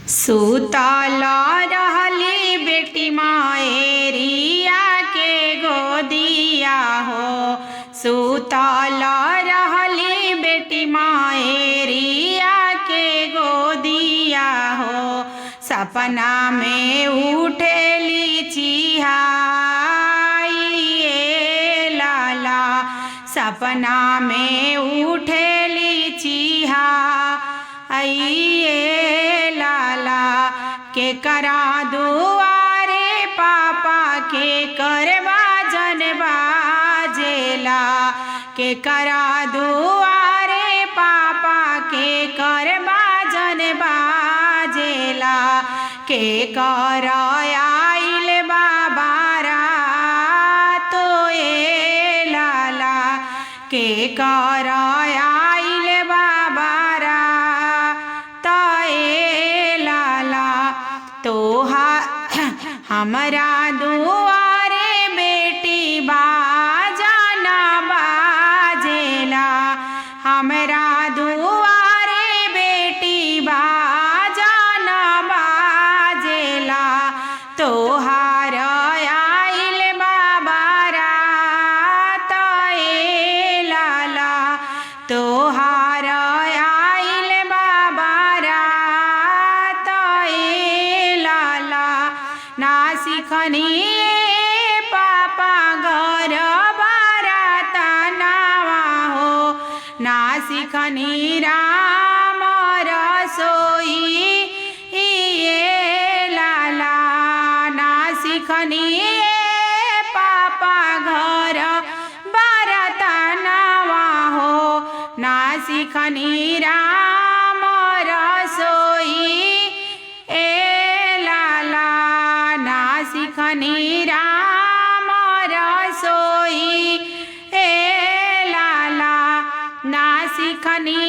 सुतल रहली बेटी माएरिया के गोदिया हो। सुतल रहली बेटी माएरिया के गोदिया हो। सपना में उठेली चिहाई लाला। सपना में उठेली चिहाई लाला। के करा दुआरे पापा के करवा जन बाजेला। के करा दुआरे पापा के करवा जन बाजेला। के कर आइल बाबारा तो ए लाला। के कर आइल बाबारा तो ए लाला। तोहा हमरा दुआरे बेटी बाजाना बाजेला। हमरा दुआरे बेटी बाजाना बाजेला। तोहार आइल बाबारा तो ए लाला। तोहार आइल बाबारा तो ए लाला। ना सिखनी पापा घर बाराता नावा हो। ना सिखनी राम रसोई ये लाला। ना सिखनी पापा घर बाराता नावा हो। ना सिखनी राम रसोई ए लाला। ना सिखनी राम रसोई ए लाला। ना सिखनी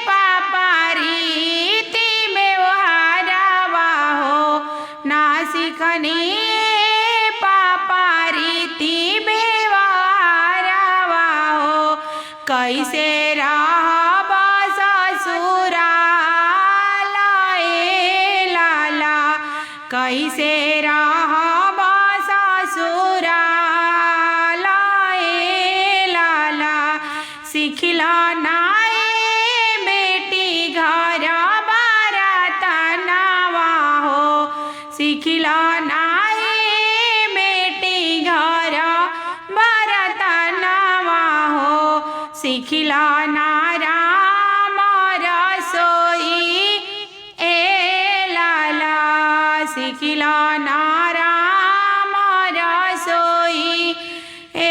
पापा रीति व्यवहारवा हो। ना सिखनी पापा रीति व्यवहारवा हो। कैसे रहब ससुराल ए लाला। कैसे रहब ससुराल ए लाला। सिखला नाए बेटी घर बाराता नावा हो। सिखला नाए बेटी घर बाराता नावा हो। सिखला ना राम रसोई ए लाला। सिखला ना राम रसोई ए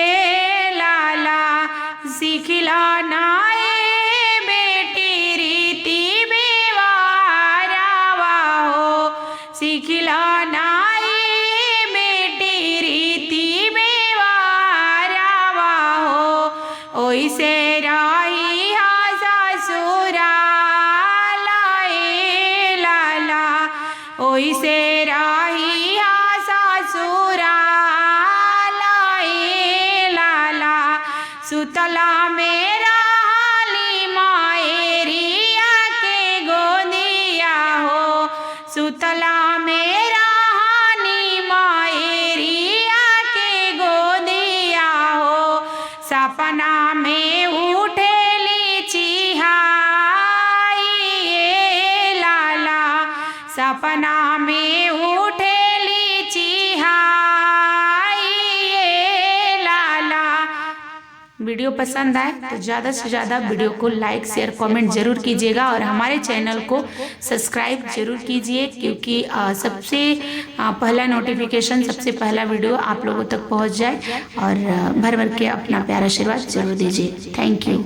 लाला। सिखला नाए बेटी रीति व्यवहारवा हो। सिखला नाए बेटी रीति व्यवहारवा हो। ओइसे रही ससुराल ए लाला। ओइसे रही ससुराल ए लाला। सुतला में रहली माएरिया के गोदिया हो। सुतला में रहली माएरिया के गोदिया हो। सपना में उठेली चिहाई ए लाला। सपना में उठेली चिहाई ए लाला। वीडियो पसंद आए तो ज़्यादा से ज़्यादा वीडियो को लाइक शेयर कमेंट ज़रूर कीजिएगा और हमारे चैनल को सब्सक्राइब जरूर कीजिए, क्योंकि सबसे पहला नोटिफिकेशन सबसे पहला वीडियो आप लोगों तक पहुंच जाए। और भर भर के अपना प्यारा आशीर्वाद जरूर दीजिए। Thank you.